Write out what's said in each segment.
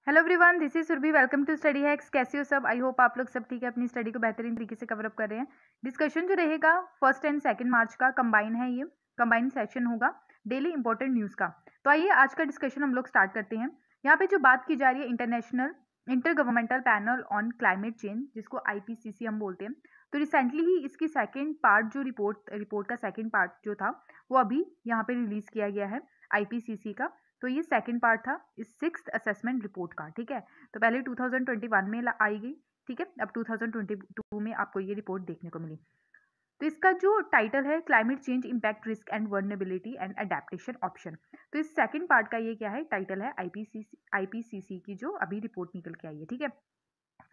Hello everyone, this is Surabhi. Welcome to Study Hacks. कैसे हो सब? आई होप आप लोग सब ठीक है, अपनी स्टडी को बेहतरीन तरीके से कवर अप कर रहे हैं। डिस्कशन जो रहेगा 1 एंड 2 मार्च का कंबाइन है, ये कंबाइन सेशन होगा डेली इंपॉर्टेंट न्यूज़ का। तो आइए आज का डिस्कशन हम लोग स्टार्ट करते हैं। यहाँ पे जो बात की जा रही है international inter governmental panel on climate change, जिसको आईपीसीसी हम बोलते हैं। तो रिसेंटली ही इसकी सेकेंड पार्ट जो रिपोर्ट का सेकेंड पार्ट जो था वो अभी यहाँ पे रिलीज किया गया है आईपीसीसी का। तो ये सेकंड पार्ट था इस सिक्स्थ असेसमेंट रिपोर्ट का। ठीक है, तो पहले 2021 में आई गई। ठीक है, अब 2022 में आपको ये रिपोर्ट देखने को मिली। तो इसका जो टाइटल है climate change impact risk and vulnerability and adaptation option. तो इस सेकंड पार्ट का ये क्या है, टाइटल है आईपीसीसी की जो अभी रिपोर्ट निकल के आई है। ठीक है,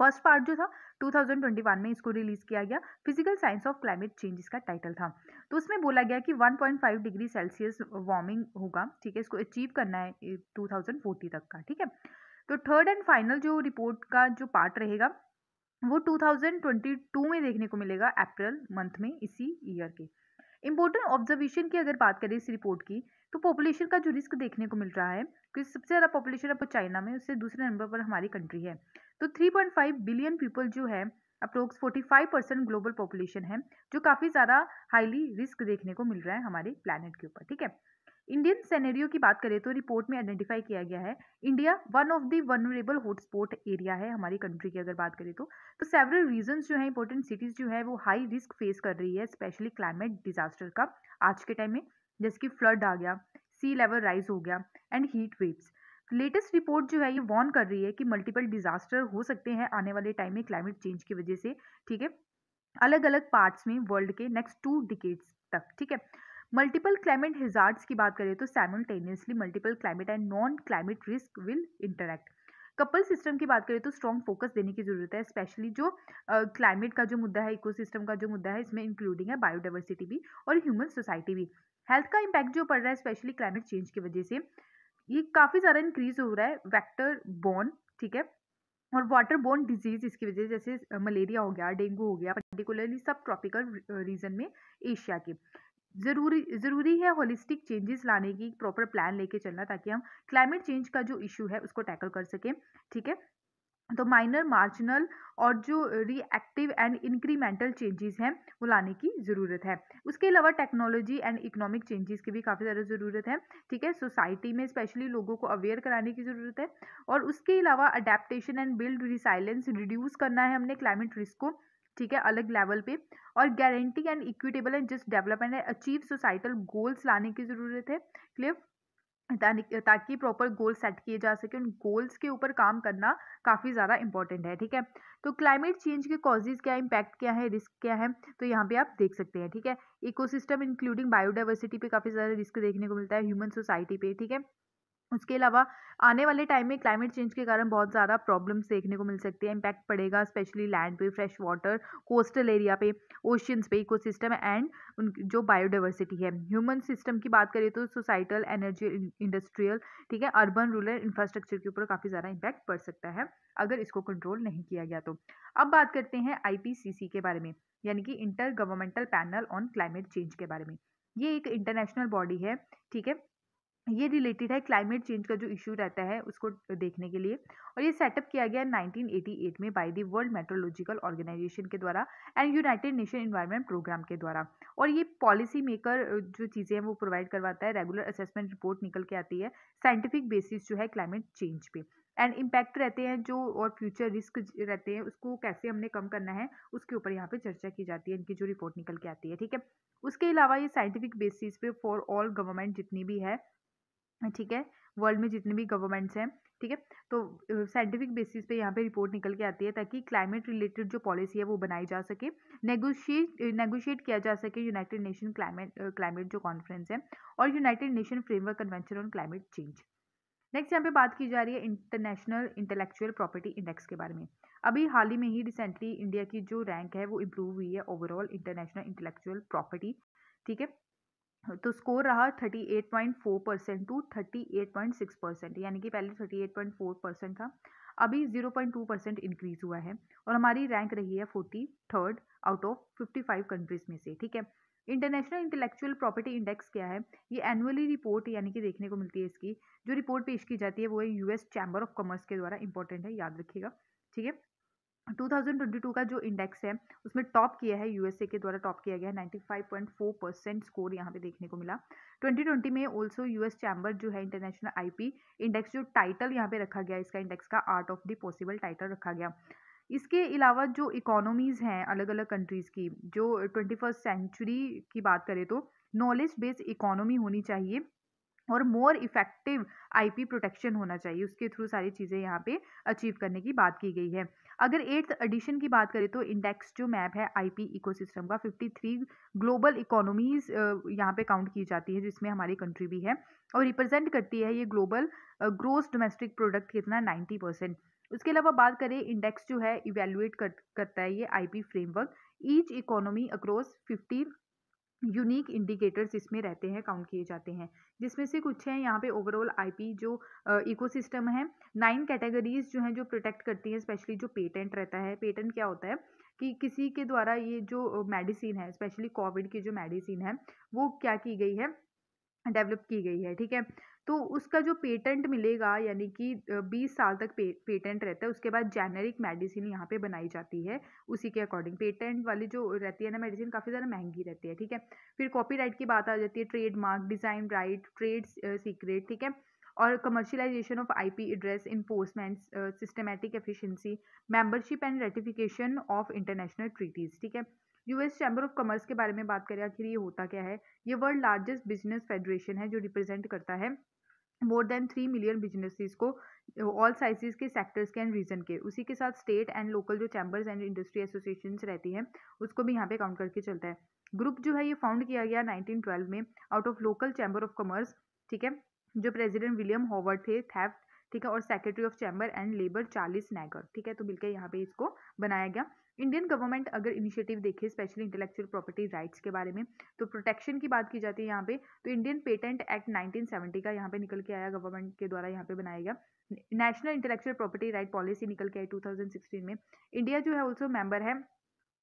फर्स्ट पार्ट जो था 2021 में इसको रिलीज किया गया, physical science of climate change इसका टाइटल था। तो उसमें बोला गया कि 1.5 डिग्री सेल्सियस वार्मिंग होगा। ठीक है, इसको अचीव करना है 2040 तक का। ठीक है, तो थर्ड एंड फाइनल जो रिपोर्ट का जो पार्ट रहेगा वो 2022 में देखने को मिलेगा, अप्रैल मंथ में इसी ईयर के। इंपॉर्टेंट ऑब्जर्वेशन की अगर बात करें इस रिपोर्ट की, तो पॉपुलेशन का जो रिस्क देखने को मिल रहा है, क्योंकि सबसे ज़्यादा पॉपुलेशन अब चाइना में, उससे दूसरे नंबर पर हमारी कंट्री है। तो 3.5 बिलियन पीपल जो है, अप्रोक्स 45% ग्लोबल पॉपुलेशन है, जो काफ़ी ज़्यादा हाईली रिस्क देखने को मिल रहा है हमारे प्लानट के ऊपर। ठीक है, इंडियन सेनेरियो की बात करें तो रिपोर्ट में आइडेंटिफाई किया गया है India one of the vulnerable hotspot area है हमारी कंट्री की अगर बात करें तो सेवरल रीजंस जो है, इंपॉर्टेंट सिटीज जो है वो हाई रिस्क फेस कर रही है, स्पेशली क्लाइमेट डिजास्टर का आज के टाइम में, जैसे कि फ्लड आ गया, सी लेवल राइज हो गया and heat waves. Latest report जो है ये वार्न कर रही है कि मल्टीपल डिजास्टर हो सकते हैं आने वाले टाइम में क्लाइमेट चेंज की वजह से। ठीक है, अलग अलग पार्ट्स में वर्ल्ड के नेक्स्ट 2 डिकेड्स तक। ठीक है, मल्टीपल क्लाइमेट हिजार्ड्स की बात करें तो simultaneously multiple climate and non climate risk will interact. Couple system की बात करें तो स्ट्रॉन्ग फोकस देने की जरूरत है, स्पेशली जो क्लाइमेट का जो मुद्दा है, इकोसिस्टम का जो मुद्दा है, इसमें इंक्लूडिंग है बायोडाइवर्सिटी भी और ह्यूमन सोसाइटी भी। हेल्थ का इम्पैक्ट जो पड़ रहा है स्पेशली क्लाइमेट चेंज की वजह से, ये काफ़ी ज़्यादा इंक्रीज हो रहा है वेक्टर बोर्न। ठीक है, और वाटर बोर्न डिजीज इसकी वजह से, जैसे मलेरिया हो गया, डेंगू हो गया, पर्टिकुलरली सब ट्रॉपिकल रीजन में एशिया के। ज़रूरी है होलिस्टिक चेंजेस लाने की, प्रॉपर प्लान लेके चलना, ताकि हम क्लाइमेट चेंज का जो इशू है उसको टैकल कर सकें। ठीक है, तो माइनर मार्जिनल और जो रिएक्टिव एंड इंक्रीमेंटल चेंजेस हैं वो लाने की ज़रूरत है। उसके अलावा टेक्नोलॉजी एंड इकोनॉमिक चेंजेस की भी काफ़ी ज़्यादा ज़रूरत है। ठीक है, सोसाइटी में स्पेशली लोगों को अवेयर कराने की ज़रूरत है। और उसके अलावा adaptation and build resilience reduce करना है हमने क्लाइमेट रिस्क को। ठीक है, अलग लेवल पे। और guarantee and equitable and just development and achieve societal goals लाने की ज़रूरत है। क्लियर, ताकि प्रॉपर गोल सेट किए जा सके, उन गोल्स के ऊपर काम करना काफ़ी ज़्यादा इंपॉर्टेंट है। ठीक है, तो क्लाइमेट चेंज के कॉजेज क्या, इम्पैक्ट क्या है, रिस्क क्या है, तो यहाँ पे आप देख सकते हैं। ठीक है, इकोसिस्टम इंक्लूडिंग बायोडाइवर्सिटी पे काफ़ी ज़्यादा रिस्क देखने को मिलता है, ह्यूमन सोसाइटी पे। ठीक है, उसके अलावा आने वाले टाइम में क्लाइमेट चेंज के कारण बहुत ज़्यादा प्रॉब्लम्स देखने को मिल सकती है, इम्पैक्ट पड़ेगा स्पेशली लैंड पे, फ्रेश वाटर, कोस्टल एरिया पे, ओशियंस पे, इकोसिस्टम एंड उन जो बायोडाइवर्सिटी है। ह्यूमन सिस्टम की बात करें तो सोसाइटल, एनर्जी, इंडस्ट्रियल, ठीक है, अर्बन रूरल इंफ्रास्ट्रक्चर के ऊपर काफ़ी ज़्यादा इम्पैक्ट पड़ सकता है अगर इसको कंट्रोल नहीं किया गया तो। अब बात करते हैं आईपीसीसी के बारे में, यानी कि inter governmental panel on climate change के बारे में। ये एक इंटरनेशनल बॉडी है। ठीक है, ये रिलेटेड है क्लाइमेट चेंज का जो इशू रहता है उसको देखने के लिए। और ये सेटअप किया गया 1988 में by the World Meteorological Organization के द्वारा and United Nation Environment Programme के द्वारा। और ये पॉलिसी मेकर जो चीज़ें हैं वो प्रोवाइड करवाता है, रेगुलर असेसमेंट रिपोर्ट निकल के आती है, साइंटिफिक बेसिस जो है क्लाइमेट चेंज पे, एंड इम्पैक्ट रहते हैं जो, और फ्यूचर रिस्क रहते हैं उसको कैसे हमने कम करना है, उसके ऊपर यहाँ पे चर्चा की जाती है, इनकी जो रिपोर्ट निकल के आती है। ठीक है, उसके अलावा ये साइंटिफिक बेसिस पे फॉर ऑल गवर्नमेंट जितनी भी है, ठीक है, वर्ल्ड में जितने भी गवर्नमेंट्स हैं, ठीक है, तो साइंटिफिक बेसिस पे यहाँ पे रिपोर्ट निकल के आती है, ताकि क्लाइमेट रिलेटेड जो पॉलिसी है वो बनाई जा सके, नेगोशिएट किया जा सके यूनाइटेड नेशन क्लाइमेट जो कॉन्फ्रेंस है, और United nation framework convention on climate change. Next यहाँ पे बात की जा रही है इंटरनेशनल इंटेलेक्चुअल प्रॉपर्टी इंडेक्स के बारे में। अभी हाल ही में ही रिसेंटली इंडिया की जो रैंक है वो इम्प्रूव हुई है ओवरऑल इंटरनेशनल इंटेलेक्चुअल प्रॉपर्टी। ठीक है, तो स्कोर रहा 38.4% टू 38.6%, यानी कि पहले 38.4% था, अभी 0.2% इंक्रीज हुआ है। और हमारी रैंक रही है 43rd आउट ऑफ 55 कंट्रीज में से। ठीक है, इंटरनेशनल इंटेलेक्चुअल प्रॉपर्टी इंडेक्स क्या है? ये एनुअली रिपोर्ट यानी कि देखने को मिलती है इसकी, जो रिपोर्ट पेश की जाती है वो है यूएस चैम्बर ऑफ कॉमर्स के द्वारा, इंपॉर्टेंट है, याद रखिएगा। ठीक है, 2022 का जो इंडेक्स है उसमें टॉप किया है, यूएसए के द्वारा टॉप किया गया है, 95.4% स्कोर यहाँ पे देखने को मिला। 2020 में ऑल्सो यूएस चैम्बर जो है इंटरनेशनल आईपी इंडेक्स, जो टाइटल यहाँ पे रखा गया इसका इंडेक्स का, art of the possible title रखा गया। इसके अलावा जो इकोनॉमीज हैं अलग अलग कंट्रीज की, जो 21st सेंचुरी की बात करें तो नॉलेज बेस्ड इकोनॉमी होनी चाहिए और मोर इफेक्टिव आईपी प्रोटेक्शन होना चाहिए, उसके थ्रू सारी चीज़ें यहाँ पे अचीव करने की बात की गई है। अगर 8th एडिशन की बात करें तो इंडेक्स जो मैप है आईपी इकोसिस्टम का, 53 ग्लोबल इकोनॉमीज यहाँ पे काउंट की जाती है, जिसमें हमारी कंट्री भी है, और रिप्रेजेंट करती है ये ग्लोबल ग्रोस डोमेस्टिक प्रोडक्ट कितना, 90%। उसके अलावा बात करें, इंडेक्स जो है इवेल्युएट करता है ये IP framework, each economy across 50 unique indicators इसमें रहते हैं, काउंट किए जाते हैं, जिसमें से कुछ हैं यहाँ पे ओवरऑल आईपी जो इकोसिस्टम है, 9 कैटेगरीज जो हैं जो प्रोटेक्ट करती हैं, स्पेशली जो पेटेंट रहता है। पेटेंट क्या होता है कि किसी के द्वारा ये जो मेडिसिन है, स्पेशली कोविड की जो मेडिसिन है वो क्या की गई है, डेवलप की गई है, ठीक है। तो उसका जो पेटेंट मिलेगा यानी कि 20 साल तक पेटेंट रहता है, उसके बाद जेनेरिक मेडिसिन यहाँ पे बनाई जाती है उसी के अकॉर्डिंग। पेटेंट वाली जो रहती है ना मेडिसिन, काफ़ी ज़्यादा महंगी रहती है, ठीक है। फिर कॉपीराइट की बात आ जाती है, trademark, design right, trade secret, ठीक है, और commercialisation of IP address, enforcement, systematic efficiency, membership and ratification of international treaties, ठीक है। यूएस चैम्बर ऑफ कॉमर्स के बारे में बात करें, आखिर ये होता क्या है? ये वर्ल्ड लार्जेस्ट बिजनेस फेडरेशन है जो रिप्रेजेंट करता है मोर देन 3 मिलियन बिजनेसेस को, ऑल साइजेस के, सेक्टर्स के एंड रीजन के। उसी के साथ स्टेट एंड लोकल जो चैम्बर्स एंड इंडस्ट्री एसोसिएशंस रहती हैं उसको भी यहाँ पे काउंट करके चलता है। ग्रुप जो है ये फाउंड किया गया 1912 में out of local chamber of commerce, ठीक है, जो प्रेसिडेंट विलियम हॉवर्ड थे, थेफ्ट, ठीक है, और secretary of chamber and labour Charles Nagel, ठीक है, तो मिलकर यहाँ पे इसको बनाया गया। इंडियन गवर्नमेंट अगर इनिशिएटिव देखे स्पेशली इंटेलेक्चुअल प्रॉपर्टी राइट्स के बारे में, तो प्रोटेक्शन की बात की जाती है यहाँ पे, तो इंडियन पेटेंट एक्ट 1970 का यहाँ पे निकल के आया, गवर्नमेंट के द्वारा यहाँ पे बनाया गया। National intellectual property right policy निकल के आई 2016 में। इंडिया जो है ऑल्सो मेंबर है,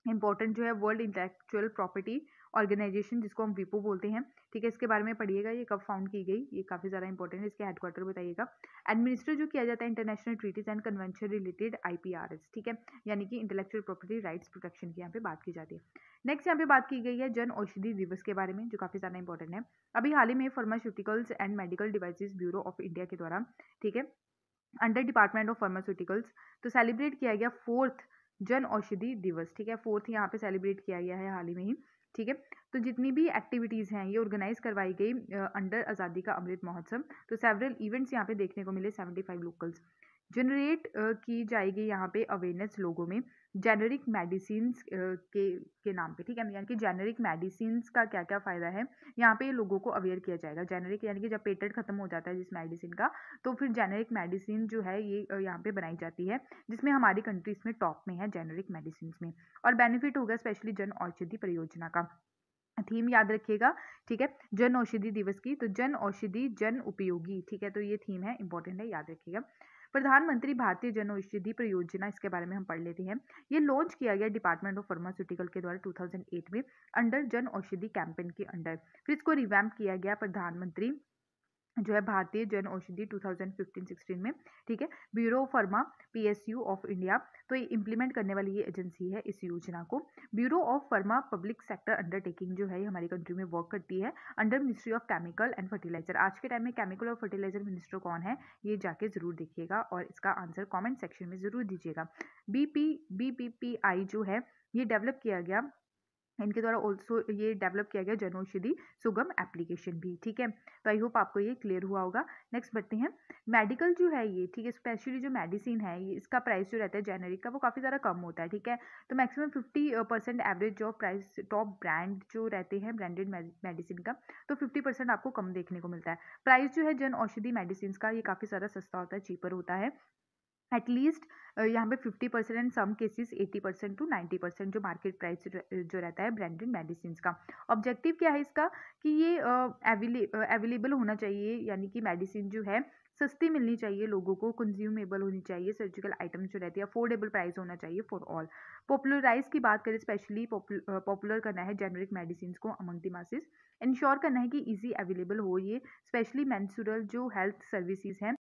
इंपॉर्टेंट जो है, वर्ल्ड इंटेलेक्चुअल प्रॉपर्टी ऑर्गेनाइजेशन, जिसको हम वीपो बोलते हैं, ठीक है। इसके बारे में पढ़िएगा, ये कब फाउंड की गई, ये काफ़ी ज़्यादा इंपॉर्टेंट है, इसके हेडक्वार्टर बताइएगा। एडमिनिस्टर जो किया जाता है international treaties and convention related IPRs, ठीक है, यानी कि इंटेलेक्चुअल प्रॉपर्टी राइट्स प्रोटेक्शन की यहाँ पे बात की जाती है। नेक्स्ट यहाँ पे बात की गई है जन औषधि दिवस के बारे में, जो काफ़ी ज़्यादा इंपॉर्टेंट है। अभी हाल ही में pharmaceuticals and medical devices bureau of India के द्वारा, ठीक है, अंडर डिपार्टमेंट ऑफ फार्मास्यूटिकल्स, तो सेलिब्रेट किया गया 4th जन औषधि दिवस, ठीक है, 4th यहाँ पे सेलिब्रेट किया गया है हाल ही में ही, ठीक है। तो जितनी भी एक्टिविटीज़ हैं ये ऑर्गेनाइज करवाई गई अंडर आज़ादी का अमृत महोत्सव। तो सेवरल इवेंट्स यहाँ पे देखने को मिले, 75 लोकल्स जनरेट की जाएगी यहाँ पे अवेयरनेस लोगों में जेनरिक मेडिसिन के नाम पे, ठीक है, यानी कि जेनरिक मेडिसिन का क्या क्या फ़ायदा है यहाँ पे लोगों को अवेयर किया जाएगा। जेनरिक यानी कि जब पेटेंट खत्म हो जाता है जिस मेडिसिन का, तो फिर जेनरिक मेडिसिन जो है ये यहाँ पे बनाई जाती है, जिसमें हमारी कंट्री इसमें टॉप में है जेनरिक मेडिसिन में। और बेनिफिट होगा स्पेशली जन औषधि परियोजना का। थीम याद रखिएगा, ठीक है, जन औषधि दिवस की, तो जन औषधि जन उपयोगी, ठीक है, तो ये थीम है, इंपॉर्टेंट है, याद रखिएगा। प्रधानमंत्री भारतीय जन औषधि परियोजना, इसके बारे में हम पढ़ लेते हैं। ये लॉन्च किया गया डिपार्टमेंट ऑफ फार्मास्यूटिकल के द्वारा 2008 में अंडर जन औषधि कैंपेन के अंडर। फिर इसको रिवैम्प किया गया प्रधानमंत्री जो है भारतीय जन औषधि 2015-16 में, ठीक है, bureau of pharma PSU of India, तो ये इंप्लीमेंट करने वाली ये एजेंसी है इस योजना को। Bureau of Pharma Public Sector Undertaking जो है ये हमारी कंट्री में वर्क करती है under Ministry of Chemical and Fertilizer. आज के टाइम में केमिकल और फर्टिलाइजर मिनिस्टर कौन है ये जाके जरूर देखिएगा और इसका आंसर कॉमेंट सेक्शन में जरूर दीजिएगा। बीपीपीआई जो है ये डेवलप किया गया, इनके द्वारा ऑल्सो ये डेवलप किया गया जनौषधि सुगम एप्लीकेशन भी, ठीक है। तो आई होप आपको ये क्लियर हुआ होगा। नेक्स्ट बढ़ते हैं, मेडिकल जो है ये, ठीक है, स्पेशली जो मेडिसिन है ये, इसका प्राइस जो रहता है जेनरिक का वो काफ़ी ज़्यादा कम होता है, ठीक है। तो मैक्सिमम 50% एवरेज जो प्राइस टॉप ब्रांड जो रहते हैं ब्रांडेड मेडिसिन का, तो 50% आपको कम देखने को मिलता है। प्राइस जो है जन औषधि मेडिसिन का ये काफ़ी ज़्यादा सस्ता होता है, चीपर होता है, एटलीस्ट यहाँ पे 50% एंड सम केसेस 80% टू 90% जो मार्केट प्राइस जो रहता है ब्रांडेड मेडिसिन का। ऑब्जेक्टिव क्या है इसका कि ये अवेलेबल होना चाहिए, यानी कि मेडिसिन जो है सस्ती मिलनी चाहिए लोगों को, कंज्यूमेबल होनी चाहिए, सर्जिकल आइटम्स जो रहती है अफोर्डेबल प्राइस होना चाहिए फॉर ऑल। पॉपुलराइज की बात करें, स्पेशली पॉपुलर करना है जेनरिक मेडिसिन को अमंग द मासेस। इंश्योर करना है कि इजी अवेलेबल हो ये, स्पेशली मेंस्ट्रुअल जो हेल्थ सर्विसेज हैं,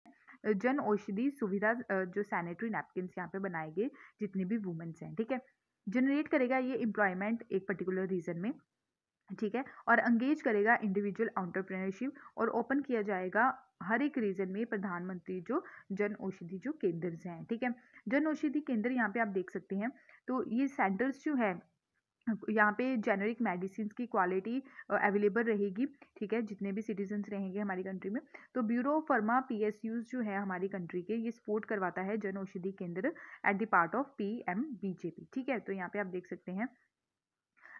जन औषधि सुविधा, जो सैनिटरी नैपकिन यहाँ पे बनाए गए जितने भी वुमेन्स हैं, ठीक है। जनरेट करेगा ये एम्प्लॉयमेंट एक पर्टिकुलर रीजन में, ठीक है, और एंगेज करेगा इंडिविजुअल एंटरप्रेन्योरशिप, और ओपन किया जाएगा हर एक रीजन में प्रधानमंत्री जो जन औषधि जो केंद्र हैं, ठीक है। जन औषधि केंद्र यहाँ पे आप देख सकते हैं, तो ये सेंटर्स जो है यहाँ पे जेनरिक मेडिसिन की क्वालिटी अवेलेबल रहेगी, ठीक है, जितने भी सिटीजन्स रहेंगे हमारी कंट्री में। तो ब्यूरो ऑफ फार्मा पीएसयूज जो है हमारी कंट्री के, ये सपोर्ट करवाता है जन औषधि केंद्र at the part of PMBJP, ठीक है। तो यहाँ पे आप देख सकते हैं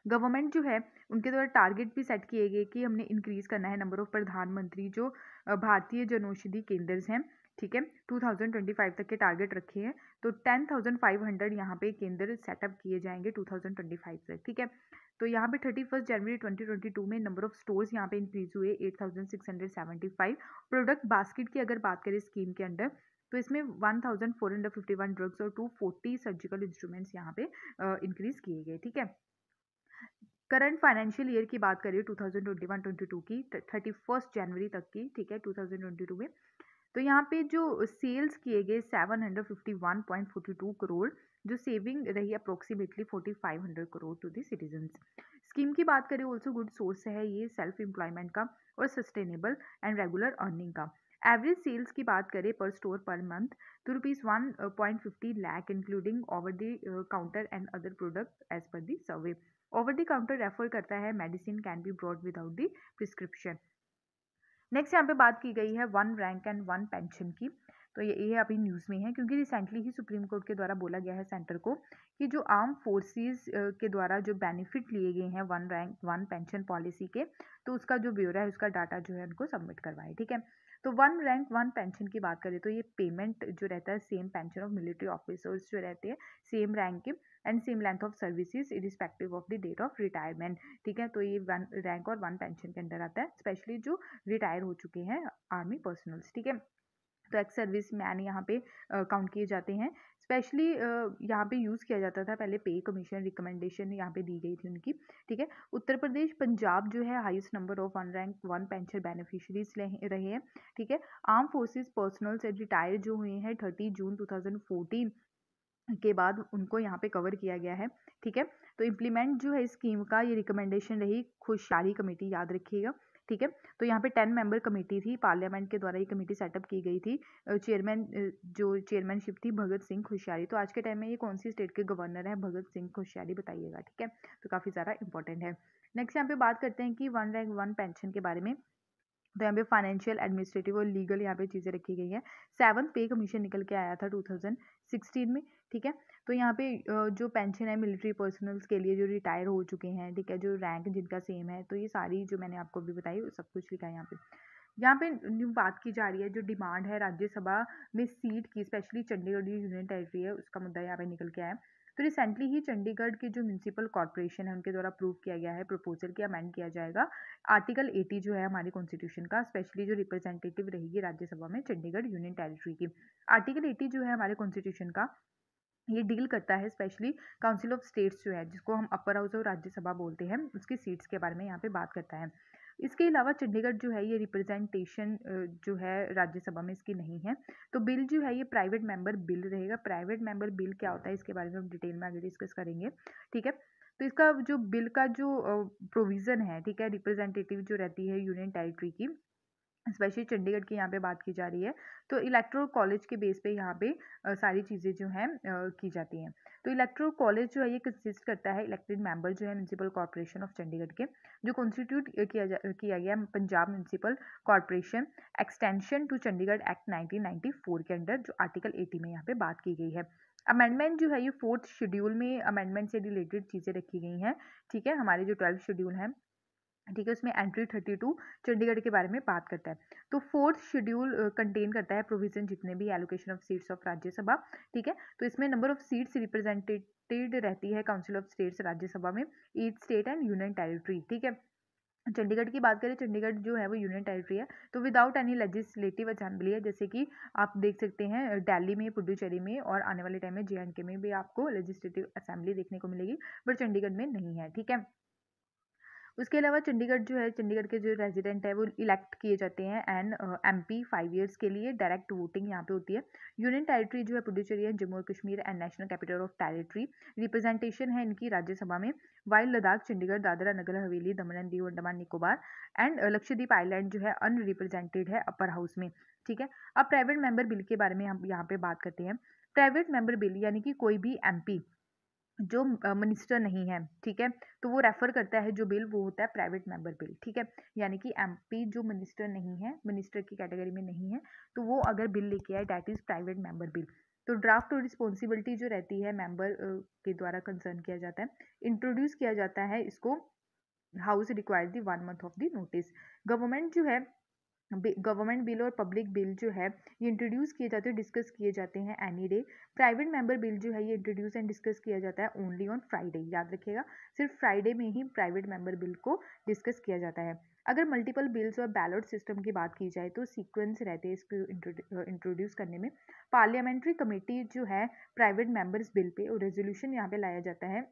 गवर्नमेंट जो है उनके द्वारा टारगेट भी सेट किए गए कि हमने इंक्रीज करना है नंबर ऑफ प्रधानमंत्री जो भारतीय जनौषधि केंद्र हैं, ठीक है। 2025 तक के टारगेट रखे हैं, तो 10,500 यहाँ पे केंद्र सेटअप किए जाएंगे 2025 तक, ठीक है। तो यहाँ पे 31 जनवरी 2022 में नंबर ऑफ स्टोर्स यहाँ पे इंक्रीज हुए 8,675। प्रोडक्ट बास्केट की अगर बात करें स्कीम के अंडर, तो इसमें 1,451 ड्रग्स और 240 सर्जिकल इंस्ट्रूमेंट्स यहाँ पे इंक्रीज किए गए, ठीक है। करंट फाइनेंशियल ईयर की बात करें 2021-22 की 31 जनवरी तक की, ठीक है, 2022 में, तो यहाँ पे जो सेल्स किए गए 751.42 करोड़, जो सेविंग रही approximately 4,500 crore to the citizens. Scheme की बात करें ऑल्सो गुड सोर्स है ये सेल्फ एम्प्लॉयमेंट का और सस्टेनेबल एंड रेगुलर अर्निंग का। एवरेज सेल्स की बात करें पर स्टोर पर मंथ तो ₹1.50 lakh including over the counter and other product as per the survey. Over the counter refer करता है medicine can be bought without the prescription. Next यहाँ पे बात की गई है one rank and one pension की। तो ये अभी न्यूज़ में है क्योंकि रिसेंटली ही सुप्रीम कोर्ट के द्वारा बोला गया है सेंटर को कि जो आर्म फोर्सेस के द्वारा जो बेनिफिट लिए गए हैं one rank one pension policy के, तो उसका जो ब्यौरा है उसका डाटा जो है उनको सबमिट करवाए, ठीक है। तो वन रैंक वन पेंशन की बात करें तो ये पेमेंट जो रहता है same pension of military officers जो रहते हैं सेम रैंक के and same length of services irrespective of the date of retirement, ठीक है। तो ये वन रैंक और वन पेंशन के अंदर आता है, स्पेशली जो रिटायर हो चुके हैं आर्मी पर्सनल्स, ठीक है। तो एक्स सर्विस मैन यहाँ पे काउंट किए जाते हैं। स्पेशली यहाँ पे यूज़ किया जाता था पहले पे कमीशन रिकमेंडेशन यहाँ पे दी गई थी उनकी, ठीक है। उत्तर प्रदेश पंजाब जो है highest number of one rank one pension beneficiaries रहे हैं, ठीक है। आर्म फोर्सेस पर्सनल से रिटायर जो हुए हैं 30 जून 2014 के बाद उनको यहाँ पे कवर किया गया है, ठीक है। तो इम्प्लीमेंट जो है स्कीम का ये रिकमेंडेशन रही खुशहाली कमेटी, याद रखिएगा, ठीक है। तो यहाँ पे 10 मेंबर कमेटी थी, पार्लियामेंट के द्वारा ये कमेटी सेटअप की गई थी। चेयरमैन जो चेयरमैनशिप थी भगत सिंह खुशहाली। तो आज के टाइम में ये कौन सी स्टेट के गवर्नर हैं? भगत सिंह खुशहाली, बताइएगा, ठीक है। तो काफ़ी ज़्यादा इंपॉर्टेंट है। नेक्स्ट यहाँ पे बात करते हैं कि वन रैंक वन पेंशन के बारे में। तो यहाँ पे फाइनेंशियल एडमिनिस्ट्रेटिव और लीगल यहाँ पे चीज़ें रखी गई हैं। 7th पे कमीशन निकल के आया था 2016 में, ठीक है। तो यहाँ पे जो पेंशन है मिलिट्री पर्सनल्स के लिए जो रिटायर हो चुके हैं, ठीक है, जो रैंक जिनका सेम है, तो ये सारी जो मैंने आपको अभी बताई सब कुछ लिखा है यहाँ पे। यहाँ पे न्यू बात की जा रही है जो डिमांड है राज्यसभा में सीट की, स्पेशली चंडीगढ़ जो यूनियन टेरिटरी है उसका मुद्दा यहाँ पे निकल के आया है। तो रिसेंटली ही चंडीगढ़ के जो म्यूनसिपल कॉर्पोरेशन है उनके द्वारा अप्रूव किया गया है प्रपोजल की अमेंड किया जाएगा आर्टिकल 80 जो है हमारी कॉन्स्टिट्यूशन का, स्पेशली जो रिप्रेजेंटेटिव रहेगी राज्यसभा में चंडीगढ़ यूनियन टेरिटरी की। आर्टिकल 80 जो है हमारे कॉन्स्टिट्यूशन का, ये डील करता है स्पेशली काउंसिल ऑफ स्टेट्स जो है जिसको हम अपर हाउस और राज्यसभा बोलते हैं, उसकी सीट्स के बारे में यहाँ पे बात करता है। इसके अलावा चंडीगढ़ जो है ये रिप्रेजेंटेशन जो है राज्यसभा में इसकी नहीं है। तो बिल जो है ये प्राइवेट मेंबर बिल रहेगा। प्राइवेट मेंबर बिल क्या होता है इसके बारे में हम डिटेल में आगे डिस्कस करेंगे, ठीक है। तो इसका जो बिल का जो प्रोविज़न है, ठीक है, रिप्रेजेंटेटिव जो रहती है यूनियन टेरिटरी की, स्पेशली चंडीगढ़ की यहाँ पे बात की जा रही है, तो इलेक्टोरल कॉलेज के बेस पे यहाँ पे सारी चीज़ें जो हैं की जाती हैं। तो इलेक्टोरल कॉलेज जो है ये कंसिस्ट करता है इलेक्टेड मेंबर जो है म्यूनसिपल कॉर्पोरेशन ऑफ चंडीगढ़ के, जो कॉन्स्टिट्यूट किया गया Punjab Municipal Corporation Extension to Chandigarh Act 1994 के अंडर, जो आर्टिकल 80 में यहाँ पे बात की गई है। अमेंडमेंट जो है ये 4th शेड्यूल में अमेंडमेंट से रिलेटेड चीज़ें रखी गई हैं, ठीक है। हमारे जो 12th शेड्यूल है, ठीक है, उसमें एंट्री 32 चंडीगढ़ के बारे में बात करता है। तो 4th शेड्यूल कंटेन करता है प्रोविजन जितने भी allocation of seats of Rajya Sabha, ठीक है। तो इसमें नंबर ऑफ सीट्स रिप्रेजेंटेड रहती है काउंसिल ऑफ स्टेट्स राज्यसभा में each state and union territory, ठीक है। चंडीगढ़ की बात करें, चंडीगढ़ जो है वो यूनियन टेरिटरी है, तो विदाउट एनी लेजिस्लेटिव असेंबली है, जैसे कि आप देख सकते हैं दिल्ली में, पुडुचेरी में और आने वाले टाइम में जे.एंड.के में भी आपको लेजिस्लेटिव असेंबली देखने को मिलेगी, बट चंडीगढ़ में नहीं है। ठीक है, उसके अलावा चंडीगढ़ जो है, चंडीगढ़ के जो रेजिडेंट है वो इलेक्ट किए जाते हैं एंड एमपी 5 ईयर्स के लिए, डायरेक्ट वोटिंग यहाँ पे होती है। यूनियन टेरिटरी जो है पुडुचेरी है, जम्मू और Kashmir and national capital of territory, representation है इनकी राज्यसभा में। While Ladakh, Chandigarh, Dadra Nagar Haveli, Daman and Diu, Andaman Nicobar and Lakshadweep island जो है अनरिप्रेजेंटेड है अपर हाउस में। ठीक है, अब प्राइवेट मेंबर बिल के बारे में हम यहाँ पे बात करते हैं। प्राइवेट मेंबर बिल यानी कि कोई भी एमपी जो मिनिस्टर नहीं है, ठीक है, तो वो रेफर करता है जो बिल, वो होता है प्राइवेट मेंबर बिल। ठीक है, यानी कि एमपी जो मिनिस्टर नहीं है, मिनिस्टर की कैटेगरी में नहीं है, तो वो अगर बिल लेके आए, that is private member bill. तो ड्राफ्ट और रिस्पॉन्सिबिलिटी जो रहती है मेंबर के द्वारा कंसर्न किया जाता है, इंट्रोड्यूस किया जाता है इसको। House required the 1 month of the notice. Government जो है, गवर्नमेंट बिल और पब्लिक बिल जो है ये इंट्रोड्यूस किए जाते हैं, डिस्कस किए जाते हैं any day. Private member bill जो है ये इंट्रोड्यूस एंड डिस्कस किया जाता है ओनली ऑन फ्राइडे, याद रखिएगा, सिर्फ फ्राइडे में ही प्राइवेट मेंबर बिल को डिस्कस किया जाता है। अगर मल्टीपल बिल्स और बैलेट सिस्टम की बात की जाए तो सीक्वेंस रहते हैं इसको इंट्रोड्यूस करने में। पार्लियामेंट्री कमेटी जो है प्राइवेट मेंबर्स बिल पे और रेजोल्यूशन यहाँ पे लाया जाता है,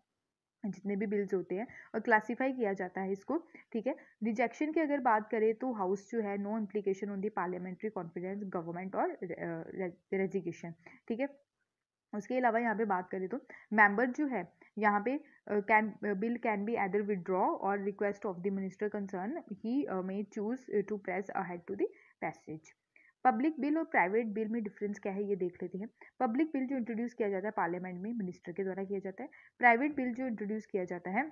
जितने भी बिल्स होते हैं, और क्लासीफाई किया जाता है इसको। ठीक है, रिजेक्शन की अगर बात करें तो हाउस जो है no implication on the parliamentary confidence, government और रेजिगेशन। ठीक है, उसके अलावा यहाँ पे बात करें तो मेंबर जो है यहाँ पे can bill can be either withdraw और request of the minister concern, he may choose to press ahead to the passage. Public bill और प्राइवेट बिल में डिफरेंस क्या है ये देख लेते हैं। पब्लिक बिल जो इंट्रोड्यूस किया जाता है पार्लियामेंट में, मिनिस्टर के द्वारा किया जाता है। प्राइवेट बिल जो इंट्रोड्यूस किया जाता है,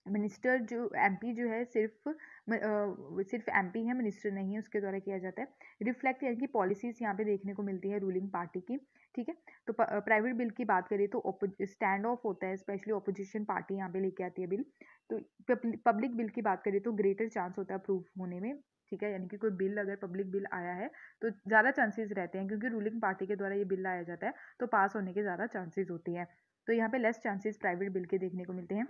मिनिस्टर जो एमपी जो है सिर्फ एमपी है, मिनिस्टर नहीं है, उसके द्वारा किया जाता है। रिफ्लेक्ट यानी कि पॉलिसीज यहाँ पे देखने को मिलती है रूलिंग पार्टी की। ठीक है, तो प्राइवेट बिल की बात करें तो स्टैंड ऑफ होता है, स्पेशली ऑपोजिशन पार्टी यहाँ पे लेके आती है बिल। तो पब्लिक बिल की बात करें तो ग्रेटर चांस होता है अप्रूव होने में। ठीक है, यानी कि कोई बिल अगर पब्लिक बिल आया है तो ज़्यादा चांसेस रहते हैं, क्योंकि रूलिंग पार्टी के द्वारा ये बिल लाया जाता है तो पास होने के ज़्यादा चांसेस होती हैं। तो यहाँ पे लेस चांसेस प्राइवेट बिल के देखने को मिलते हैं।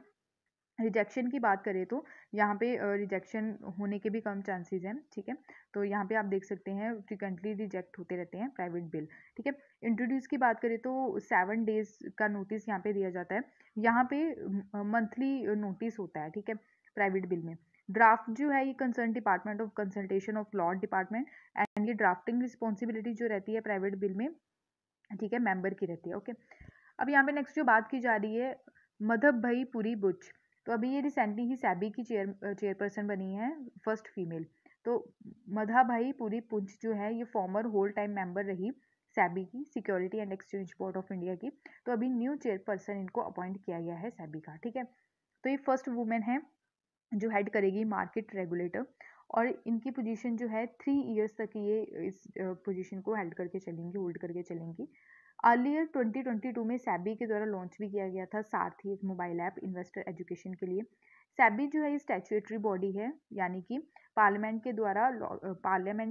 रिजेक्शन की बात करें तो यहाँ पे रिजेक्शन होने के भी कम चांसेस हैं। ठीक है, तो यहाँ पे आप देख सकते हैं फ्रिक्वेंटली रिजेक्ट होते रहते हैं प्राइवेट बिल। ठीक है, इंट्रोड्यूस की बात करें तो 7 डेज का नोटिस यहाँ पे दिया जाता है। यहाँ पे मंथली नोटिस होता है। ठीक है, प्राइवेट बिल में ड्राफ्ट जो है ये concern department of consultation of law department, and ये ड्राफ्टिंग रिस्पॉन्सिबिलिटी जो रहती है प्राइवेट बिल में, ठीक है, मेंबर की रहती है। ओके, अब यहाँ पे नेक्स्ट जो बात की जा रही है, मधब भाई पुरी बुच, तो अभी ये रिसेंटली ही सैबी की चेयरपर्सन बनी है, फर्स्ट फीमेल। तो मधा भाई पुरी पुंछ जो है ये फॉर्मर होल टाइम मेंबर रही सैबी की, security and exchange board of India की। तो अभी न्यू चेयरपर्सन इनको अपॉइंट किया गया है सैबी का। ठीक है, तो ये फर्स्ट वुमेन है जो हेड करेगी मार्केट रेगुलेटर, और इनकी पोजीशन जो है 3 इयर्स तक ये इस पोजीशन को हेल्ड करके चलेंगी, होल्ड करके चलेंगी। अर्लियर 2022 में सैबी के द्वारा लॉन्च भी किया गया था सारथी, एक मोबाइल ऐप इन्वेस्टर एजुकेशन के लिए। सैबी जो है ये स्टैट्यूटरी बॉडी है, यानी कि पार्लियामेंट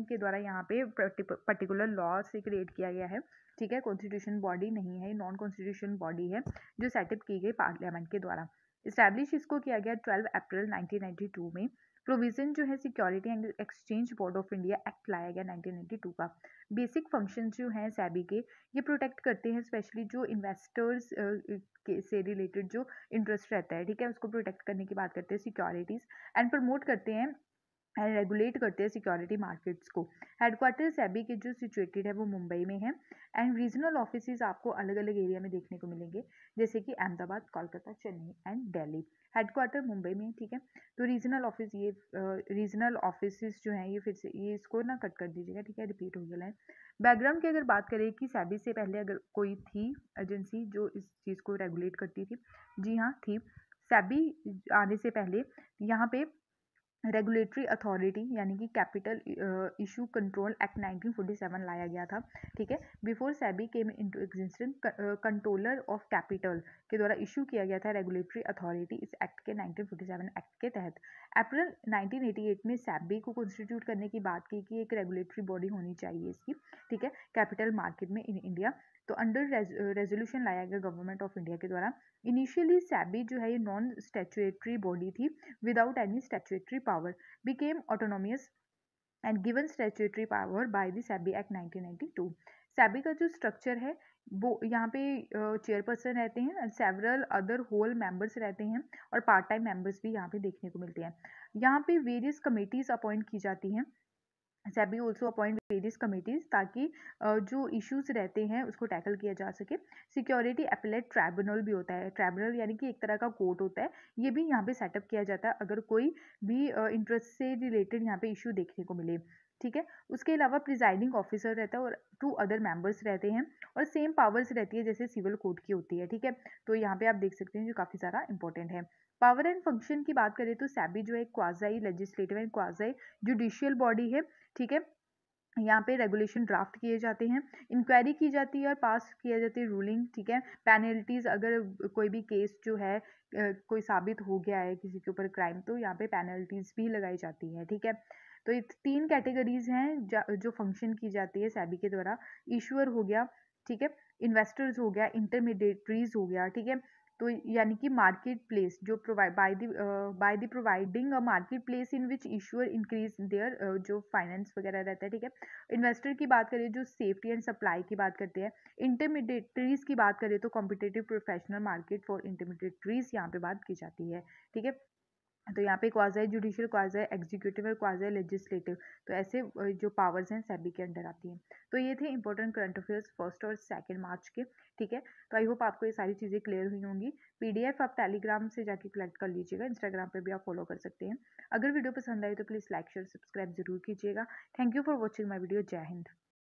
के द्वारा यहाँ पे पर्टिकुलर लॉ से क्रिएट किया गया है। ठीक है, कॉन्स्टिट्यूशन बॉडी नहीं है, नॉन कॉन्स्टिट्यूशन बॉडी है जो सेटअप की गई पार्लियामेंट के द्वारा। इस्टेब्लिश इसको किया गया 12 अप्रैल 1992 में। प्रोविजन जो है security and exchange board of India act लाया गया 1992 का। बेसिक फंक्शन जो हैं सैबी के, ये प्रोटेक्ट करते हैं स्पेशली जो इन्वेस्टर्स के से रिलेटेड जो इंटरेस्ट रहता है। ठीक है, उसको प्रोटेक्ट करने की बात करते हैं, सिक्योरिटीज एंड प्रमोट करते हैं एंड रेगुलेट करते हैं सिक्योरिटी मार्केट्स को। हेडक्वार्टर सैबी के जो सिचुएटेड है वो मुंबई में है, एंड रीजनल ऑफिसेज आपको अलग अलग एरिया में देखने को मिलेंगे, जैसे कि अहमदाबाद, कोलकाता, चेन्नई एंड दिल्ली। हेडक्वार्टर मुंबई में। ठीक है, तो रीजनल ऑफिस ये रीजनल ऑफिसेज जो हैं ये फिर से ये इसको ना कट कर दीजिएगा। ठीक है, रिपीट हो गया है। बैकग्राउंड की अगर बात करें कि सैबी से पहले अगर कोई थी एजेंसी जो इस चीज़ को रेगुलेट करती थी, जी हाँ थी। सैबी आने से पहले यहाँ पे रेगुलेटरी अथॉरिटी यानी कि कैपिटल इशू कंट्रोल एक्ट 1947 लाया गया था। ठीक है, before SEBI came into existence, controller of capital के द्वारा इशू किया गया था रेगुलेटरी अथॉरिटी इस एक्ट के 1947 एक्ट के तहत। अप्रैल 1988 में सैबी को कॉन्स्टिट्यूट करने की बात की कि एक रेगुलेटरी बॉडी होनी चाहिए इसकी। ठीक है, कैपिटल मार्केट में इन इंडिया। तो अंडर रेजोल्यूशन लाया गया गवर्नमेंट ऑफ इंडिया के द्वारा। इनिशियली सैबी जो है ये नॉन स्टैट्यूटरी बॉडी थी without any statutory power became autonomous and given statutory power by the SEBI Act 1992. SEBI का जो स्ट्रक्चर है वो यहाँ पे चेयरपर्सन रहते हैं, सेवरल अदर होल मेंबर्स रहते हैं और पार्ट टाइम मेंबर्स भी यहाँ पे देखने को मिलते हैं। यहाँ पे वेरियस कमेटीज अपॉइंट की जाती हैं। SEBI also appoint various committees ताकि जो इश्यूज रहते हैं उसको टैकल किया जा सके। सिक्योरिटी अपीलेट ट्राइब्यूनल भी होता है, ट्राइब्यूनल यानी कि एक तरह का कोर्ट होता है, ये भी यहाँ पे सेटअप किया जाता है अगर कोई भी इंटरेस्ट से रिलेटेड यहाँ पे इशू देखने को मिले। ठीक है, उसके अलावा प्रिजाइडिंग ऑफिसर रहता है और 2 अदर मेंबर्स रहते हैं और सेम पावर्स रहती है जैसे सिविल कोर्ट की होती है। ठीक है, तो यहाँ पे आप देख सकते हैं जो काफ़ी ज़्यादा इंपॉर्टेंट है। पावर एंड फंक्शन की बात करें तो सेबी जो है quasi legislative and quasi judicial body है। ठीक है, यहाँ पे रेगुलेशन ड्राफ्ट किए जाते हैं, इंक्वायरी की जाती है और पास किया जाती है रूलिंग। ठीक है, पेनल्टीज अगर कोई भी केस जो है कोई साबित हो गया है किसी के ऊपर क्राइम, तो यहाँ पे पेनल्टीज भी लगाई जाती है। ठीक है, तो ये 3 कैटेगरीज हैं जो फंक्शन की जाती है सेबी के द्वारा। इशूअर हो गया, ठीक है, इन्वेस्टर्स हो गया, इंटरमीडिएटरीज हो गया। ठीक है, तो यानी कि मार्केट प्लेस जो provide by the providing a market place in which issuer increase their जो फाइनेंस वगैरह रहता है। ठीक है, इन्वेस्टर की बात करें जो सेफ्टी एंड सप्लाई की बात करते हैं। इंटरमीडिएटरीज की बात करें तो competitive professional market for intermediaries यहाँ पे बात की जाती है। ठीक है, तो यहाँ पे क्वाज़ाई जुडिशियल, क्वाज़ाई एग्जीक्यूटिव और क्वाज़ाई लेजिस्लेटिव, तो ऐसे जो पावर्स हैं सेबी के अंडर आती हैं। तो ये थे इंपॉर्टेंट करंट अफेयर्स 1 और 2 मार्च के। ठीक है, तो आई होप आपको ये सारी चीज़ें क्लियर हुई होंगी। पीडीएफ आप टेलीग्राम से जाके कलेक्ट कर लीजिएगा, इंस्टाग्राम पे भी आप फॉलो कर सकते हैं। अगर वीडियो पसंद आई तो प्लीज़ लाइक शेयर सब्सक्राइब जरूर कीजिएगा। Thank you for watching my video. जय हिंद।